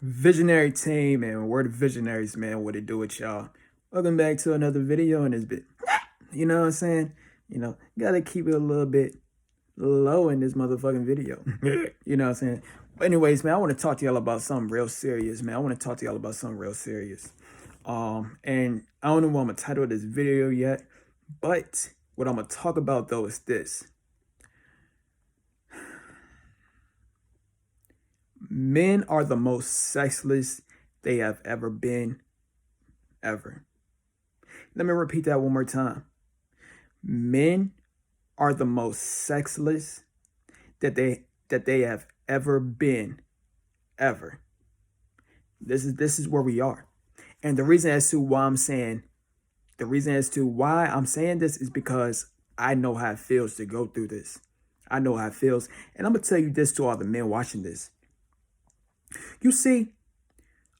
Visionary team, and we're the visionaries, man. What it do with y'all? Welcome back to another video in this bit. You know what I'm saying? Gotta keep it a little bit low in this motherfucking video. You know what I'm saying? But anyways, man, I want to talk to y'all about something real serious, man. And I don't know what I'm gonna title this video yet, but what I'm gonna talk about though is this. Men are the most sexless they have ever been, ever. Let me repeat that one more time. Men are the most sexless that they have ever been, ever. This is where we are. And the reason as to why I'm saying this is because I know how it feels to go through this. I know how it feels. And I'm gonna tell you this to all the men watching this. You see,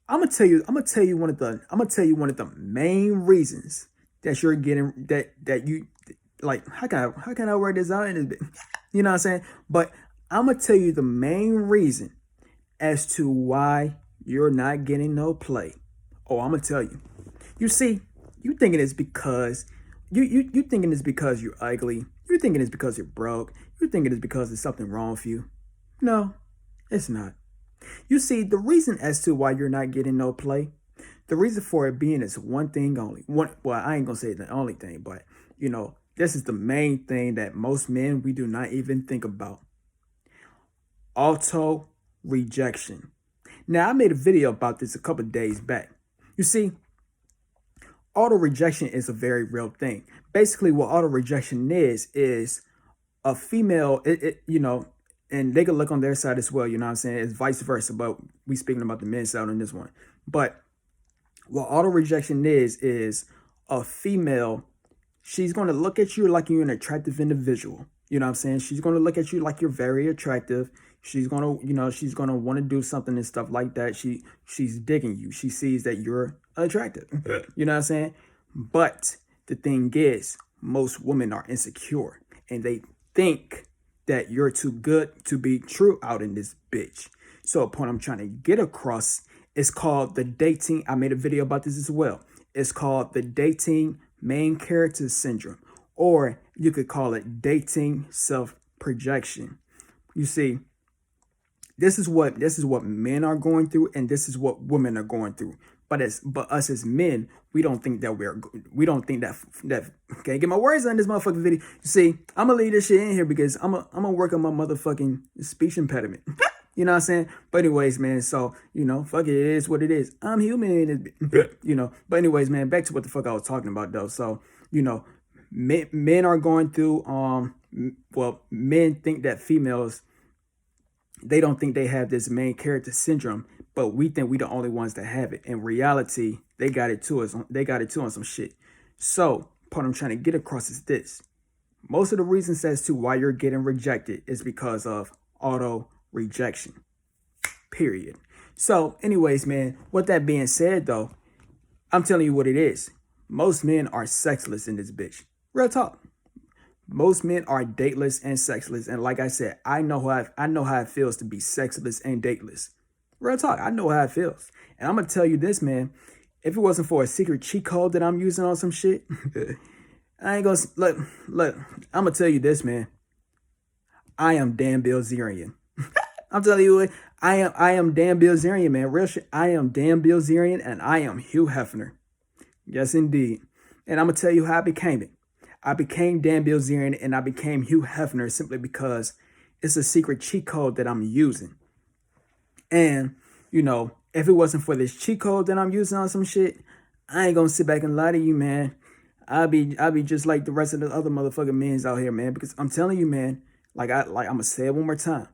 I'm gonna tell you one of the main reasons that you're getting that you like. How can I word this out in this bit? You know what I'm saying? But I'm gonna tell you the main reason as to why you're not getting no play. Oh, I'm gonna tell you. You see, you thinking it's because you thinking it's because you're ugly. You're thinking it's because you're broke. You're thinking it's because there's something wrong with you. No, it's not. You see, the reason as to why you're not getting no play, the reason for it being is one thing only. Well, I ain't gonna say the only thing, but this is the main thing that most men, we do not even think about. Auto rejection. Now, I made a video about this a couple of days back. You see, auto rejection is a very real thing. Basically, what auto rejection is a female, and they can look on their side as well, you know what I'm saying? It's vice versa, but we speaking about the men's side on this one. But what auto rejection is a female, she's going to look at you like you're an attractive individual. You know what I'm saying? She's going to look at you like you're very attractive. She's going to want to do something and stuff like that. She's digging you. She sees that you're attractive. You know what I'm saying? But the thing is, most women are insecure and they think that you're too good to be true out in this bitch. So a point I'm trying to get across is called the dating. I made a video about this as well. It's called the dating main character syndrome, or you could call it dating self-projection. You see, this is what men are going through, and this is what women are going through. But us as men, we don't think that can't get my words on this motherfucking video. You see, I'm gonna leave this shit in here because I'm gonna work on my motherfucking speech impediment. You know what I'm saying? But anyways, man, so fuck it, it is what it is. I'm human, But anyways, man, back to what the fuck I was talking about though. So, men are going through men think that females, they don't think they have this main character syndrome, but we think we the only ones that have it. In reality, they got it too. They got it too on some shit. So, what I'm trying to get across is this. Most of the reasons as to why you're getting rejected is because of auto rejection. Period. So, anyways, man, with that being said, though, I'm telling you what it is. Most men are sexless in this bitch. Real talk. Most men are dateless and sexless. And like I said, I know how it feels to be sexless and dateless. Real talk. I know how it feels. And I'm going to tell you this, man. If it wasn't for a secret cheat code that I'm using on some shit, I ain't going to look. I'm going to tell you this, man. I am Dan Bilzerian. I'm telling you what, I am Dan Bilzerian, man. Real shit. I am Dan Bilzerian and I am Hugh Hefner. Yes, indeed. And I'm going to tell you how I became it. I became Dan Bilzerian and I became Hugh Hefner simply because it's a secret cheat code that I'm using. And, if it wasn't for this cheat code that I'm using on some shit, I ain't gonna sit back and lie to you, man. I'll be just like the rest of the other motherfucking men out here, man. Because I'm telling you, man, I'm gonna say it one more time.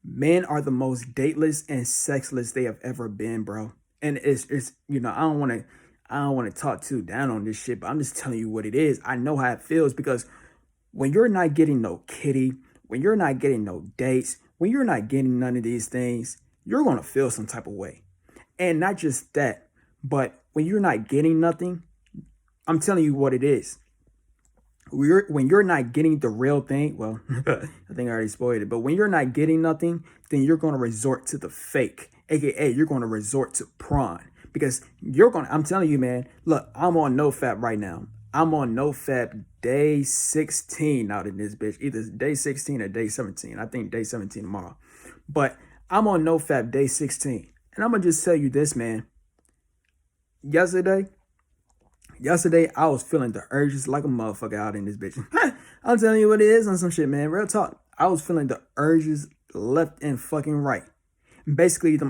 Men are the most dateless and sexless they have ever been, bro. And it's I don't want to talk too down on this shit, but I'm just telling you what it is. I know how it feels because when you're not getting no kitty, when you're not getting no dates, when you're not getting none of these things, you're going to feel some type of way. And not just that, but when you're not getting nothing, I'm telling you what it is. When you're not getting the real thing, well, I think I already spoiled it, but when you're not getting nothing, then you're going to resort to the fake. aka you're going to resort to prawn because I'm telling you, man, look, I'm on Nofap right now. I'm on Nofap day 16 out in this bitch. Either day 16 or day 17. I think day 17 tomorrow. But I'm on Nofap day 16. And I'm going to just tell you this, man. Yesterday, I was feeling the urges like a motherfucker out in this bitch. I'm telling you what it is on some shit, man. Real talk. I was feeling the urges left and fucking right. Basically, the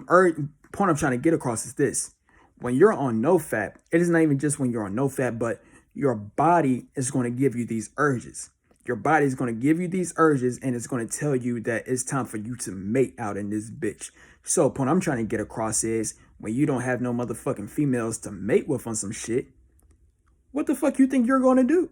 point I'm trying to get across is this. When you're on Nofap, it is not even just when you're on Nofap, but your body is going to give you these urges. Your body is going to give you these urges, and it's going to tell you that it's time for you to mate out in this bitch. So, point I'm trying to get across is when you don't have no motherfucking females to mate with on some shit, what the fuck you think you're going to do?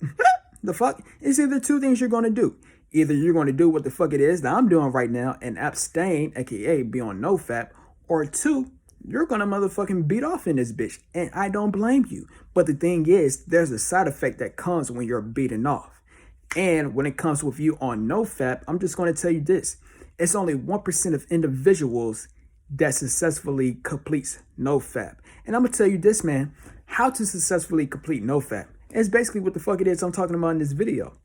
The fuck? It's either two things you're going to do. Either you're going to do what the fuck it is that I'm doing right now and abstain, aka be on Nofap, or two, you're going to motherfucking beat off in this bitch. And I don't blame you. But the thing is, there's a side effect that comes when you're beating off. And when it comes with you on Nofap, I'm just going to tell you this. It's only 1% of individuals that successfully completes Nofap. And I'm going to tell you this, man. How to successfully complete Nofap. It's basically what the fuck it is I'm talking about in this video.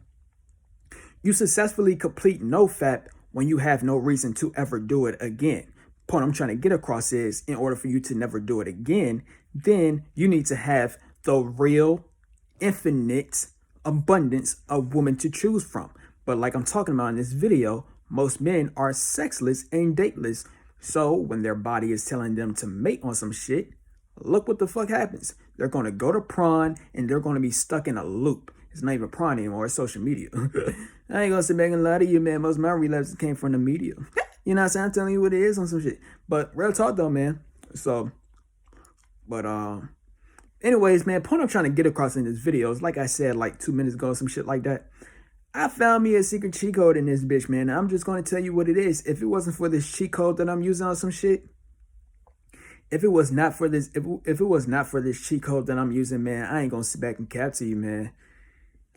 You successfully complete Nofap when you have no reason to ever do it again. Point I'm trying to get across is in order for you to never do it again, then you need to have the real infinite abundance of women to choose from. But like I'm talking about in this video, most men are sexless and dateless. So when their body is telling them to mate on some shit, look what the fuck happens. They're going to go to prawn and they're going to be stuck in a loop. It's not even prawn anymore. It's social media. I ain't going to sit back and lie to you, man. Most of my relapses came from the media. You know what I'm saying? I'm telling you what it is on some shit. But real talk though, man. So, but anyways, man, point I'm trying to get across in this video is like I said like 2 minutes ago, some shit like that. I found me a secret cheat code in this bitch, man. I'm just going to tell you what it is. If it wasn't for this cheat code that I'm using on some shit, if it was not for this, if it was not for this cheat code that I'm using, man, I ain't gonna sit back and cap to you, man.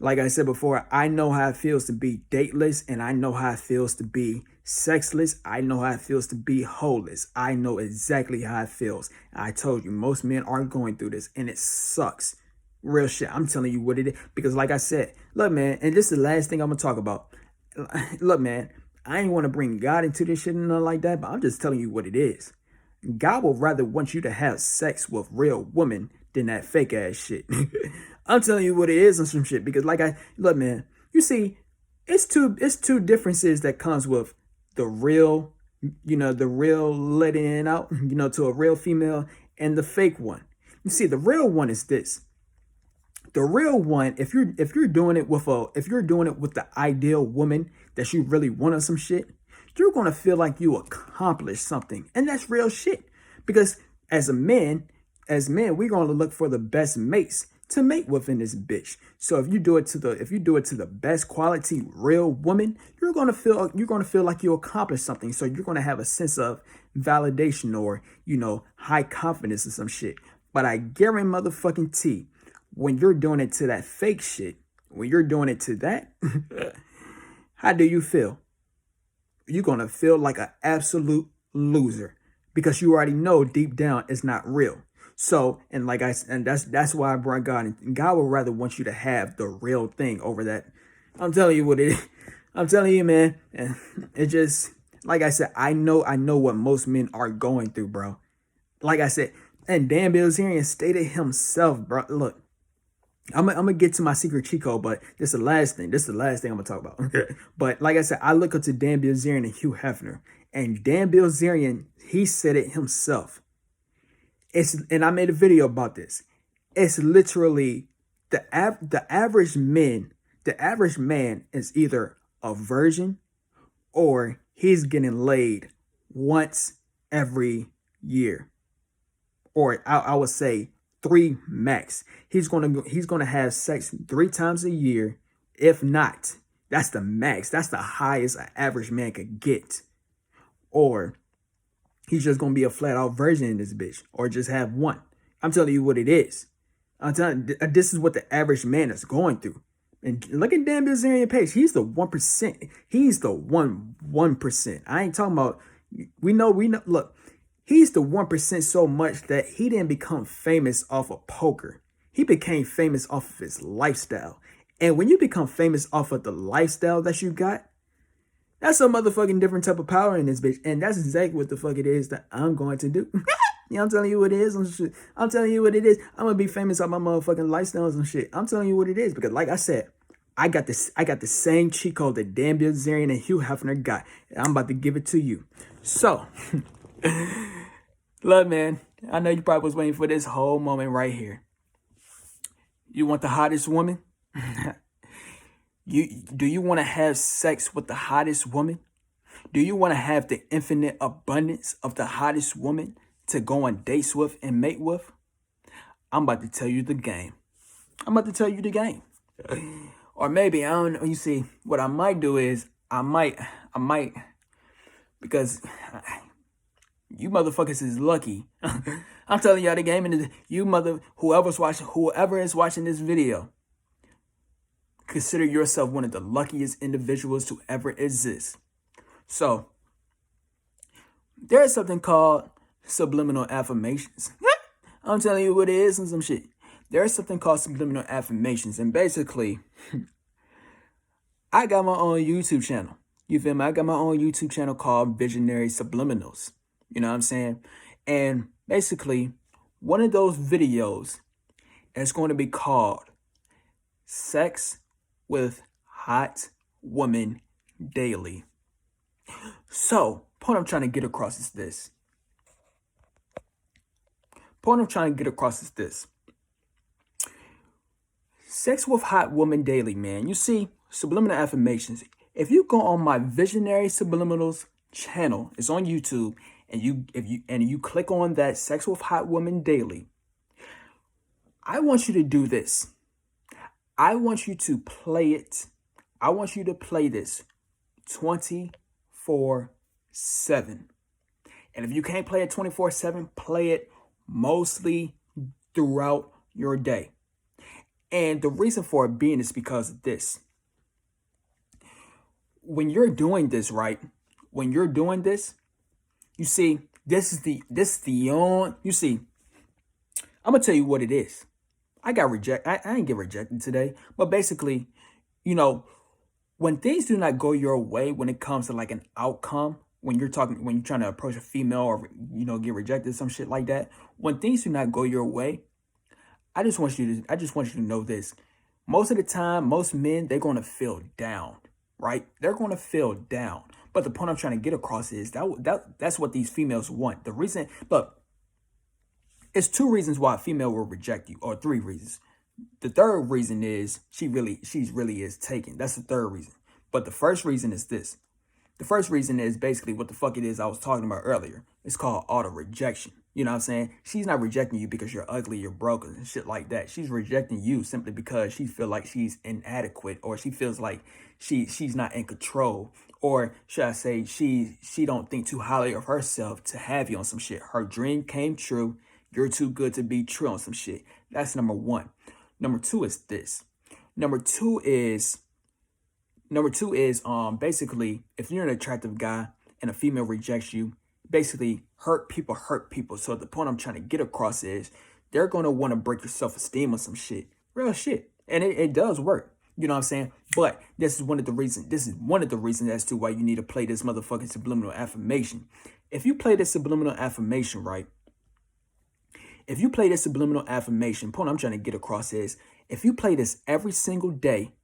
Like I said before, I know how it feels to be dateless, and I know how it feels to be sexless. I know how it feels to be holeless. I know exactly how it feels. I told you, most men are going through this, and it sucks. Real shit. I'm telling you what it is. Because like I said, look, man, and this is the last thing I'm gonna talk about. Look, man, I ain't want to bring God into this shit and nothing like that, but I'm just telling you what it is. God will rather want you to have sex with real women than that fake ass shit. I'm telling you what it is on some shit because look, man, you see, it's two differences that comes with the real, the real letting out, to a real female and the fake one. You see, the real one is this. The real one, if you're doing it with the ideal woman that you really want or some shit, you're going to feel like you accomplished something. And that's real shit. Because as men, we're going to look for the best mates to mate with in this bitch. So if you do it to the best quality real woman, you're going to feel like you accomplished something. So you're going to have a sense of validation or, high confidence or some shit. But I guarantee motherfucking when you're doing it to that fake shit, when you're doing it to that, how do you feel? You're going to feel like an absolute loser because you already know deep down it's not real. So, and that's why I brought God in. And God would rather want you to have the real thing over that. I'm telling you what it is. I'm telling you, man. And it just, like I said, I know what most men are going through, bro. Like I said, and Dan Bilzerian stated himself, bro. Look, I'm gonna get to my secret cheat code, but this is the last thing. This is the last thing I'm gonna talk about. Okay. But like I said, I look up to Dan Bilzerian and Hugh Hefner, and Dan Bilzerian, he said it himself. And I made a video about this. It's literally the average man. The average man is either a virgin or he's getting laid once every year, or I would say 3 max. He's gonna have sex 3 times a year. If not, that's the max. That's the highest an average man could get. Or he's just gonna be a flat out virgin in this bitch, or just have one. I'm telling you what it is. I'm telling you, this is what the average man is going through. And look at Dan Bilzerian page. He's the 1%. He's the 1%. I ain't talking about. We know. Look, He's the 1% so much that he didn't become famous off of poker. He became famous off of his lifestyle. And when you become famous off of the lifestyle that you got, that's a motherfucking different type of power in this bitch. And that's exactly what the fuck it is that I'm going to do. Yeah, I'm telling you what it is. I'm telling you what it is. I'm gonna be famous on my motherfucking lifestyles and shit. I'm telling you what it is. Because like I said, I got the same cheat code that Dan Bilzerian and Hugh Hefner got. And I'm about to give it to you. So, look, man, I know you probably was waiting for this whole moment right here. You want the hottest woman? Do you want to have sex with the hottest woman? Do you want to have the infinite abundance of the hottest woman to go on dates with and mate with? I'm about to tell you the game. I'm about to tell you the game. Or maybe, I don't know, you see, what I might do is, I might, because you motherfuckers is lucky. I'm telling y'all the game, and whoever is watching this video, consider yourself one of the luckiest individuals to ever exist. So, there is something called subliminal affirmations. I'm telling you what it is and some shit. There is something called subliminal affirmations. And basically, I got my own YouTube channel. You feel me? I got my own YouTube channel called Visionary Subliminals. You know what I'm saying? And basically, one of those videos is going to be called Sex with Hot Woman Daily. So, point I'm trying to get across is this. Sex with Hot Woman Daily, man. You see, subliminal affirmations. If you go on my Visionary Subliminals channel, it's on YouTube, and you click on that Sex with Hot Woman Daily, I want you to do this. I want you to play it. I want you to play this 24/7. And if you can't play it 24/7, play it mostly throughout your day. And the reason for it being is because of this. When you're doing this, right? When you're doing this, you see, you see, I'm gonna tell you what it is. I got rejected. I didn't get rejected today, but basically, you know, when things do not go your way, when it comes to like an outcome, when you're trying to approach a female or, you know, get rejected, some shit like that, when things do not go your way, I just want you to know this. Most of the time, most men, they're going to feel down, right? They're going to feel down. But the point I'm trying to get across is that's what these females want. The reason, look, it's 2 reasons why a female will reject you, or 3 reasons. The third reason is she really is taken. That's the third reason. But the first reason is this. The first reason is basically what the fuck it is I was talking about earlier. It's called auto rejection. You know what I'm saying? She's not rejecting you because you're ugly, you're broken, and shit like that. She's rejecting you simply because she feels like she's inadequate, or she feels like she's not in control, or should I say she don't think too highly of herself to have you on some shit. Her dream came true. You're too good to be true on some shit. That's number 1. Number 2 is this. Number two is basically, if you're an attractive guy and a female rejects you, basically hurt people. So the point I'm trying to get across is they're going to want to break your self-esteem or some shit. Real shit. And it does work. You know what I'm saying? But this is one of the reasons as to why you need to play this motherfucking subliminal affirmation. If you play this subliminal affirmation, right? If you play this subliminal affirmation, point I'm trying to get across is, if you play this every single day,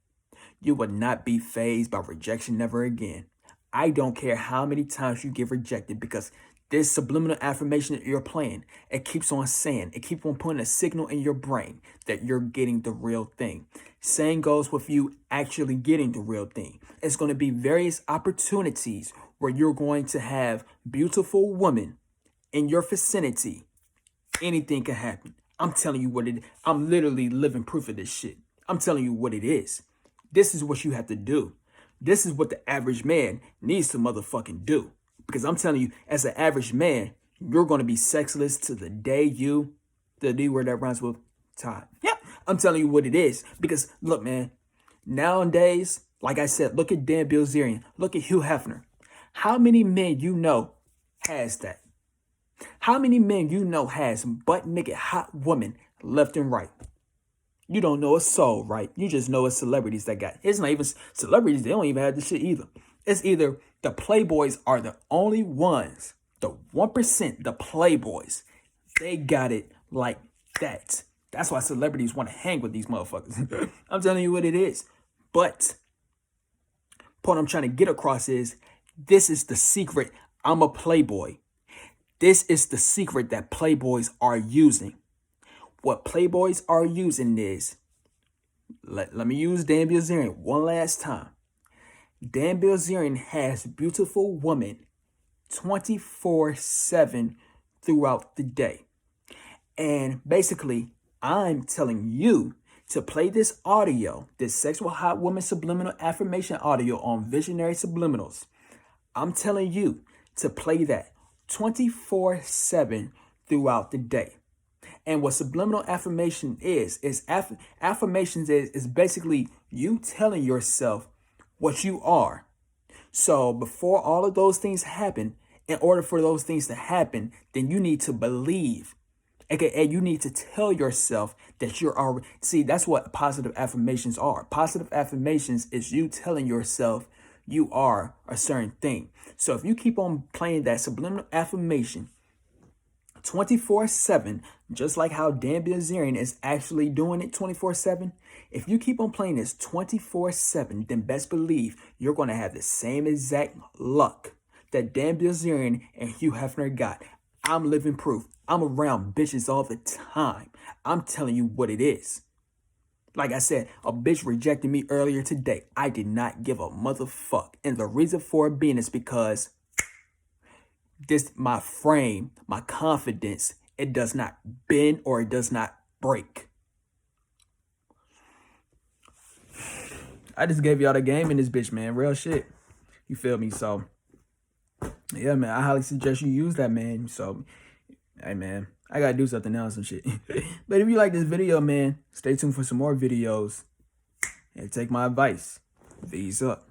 you will not be fazed by rejection never again. I don't care how many times you get rejected, because this subliminal affirmation that you're playing, it keeps on saying, it keeps on putting a signal in your brain that you're getting the real thing. Same goes with you actually getting the real thing. It's going to be various opportunities where you're going to have beautiful women in your vicinity. Anything can happen. I'm telling you what it is. I'm literally living proof of this shit. I'm telling you what it is. This is what you have to do. This is what the average man needs to motherfucking do. Because I'm telling you, as an average man, you're going to be sexless to the day the D word that rhymes with time. Yeah, I'm telling you what it is. Because look, man, nowadays, like I said, look at Dan Bilzerian. Look at Hugh Hefner. How many men you know has that? How many men you know has butt naked hot women left and right? You don't know a soul, right? You just know it's celebrities that got. It's not even celebrities. They don't even have this shit either. It's either the playboys are the only ones, the 1%, the playboys. They got it like that. That's why celebrities want to hang with these motherfuckers. I'm telling you what it is. But point I'm trying to get across is this is the secret. I'm a playboy. This is the secret that playboys are using. What playboys are using is, let me use Dan Bilzerian one last time. Dan Bilzerian has beautiful women 24/7 throughout the day. And basically, I'm telling you to play this audio, this sexual hot woman subliminal affirmation audio on Visionary Subliminals. I'm telling you to play that 24/7 throughout the day. And what subliminal affirmation is affirmations is basically you telling yourself what you are. So before all of those things happen, in order for those things to happen, then you need to believe. AKA, you need to tell yourself that you're already. See, that's what positive affirmations are. Positive affirmations is you telling yourself you are a certain thing. So if you keep on playing that subliminal affirmation 24/7, just like how Dan Bilzerian is actually doing it 24/7, if you keep on playing this 24/7, then best believe you're going to have the same exact luck that Dan Bilzerian and Hugh Hefner got. I'm living proof. I'm around bitches all the time. I'm telling you what it is. Like I said, a bitch rejected me earlier today. I did not give a motherfuck. And the reason for it being is because this, my frame, my confidence, it does not bend or it does not break. I just gave y'all the game in this bitch, man. Real shit. You feel me? So, yeah, man. I highly suggest you use that, man. So, hey, man. I gotta do something else and shit. But if you like this video, man, stay tuned for some more videos. And take my advice. V's up.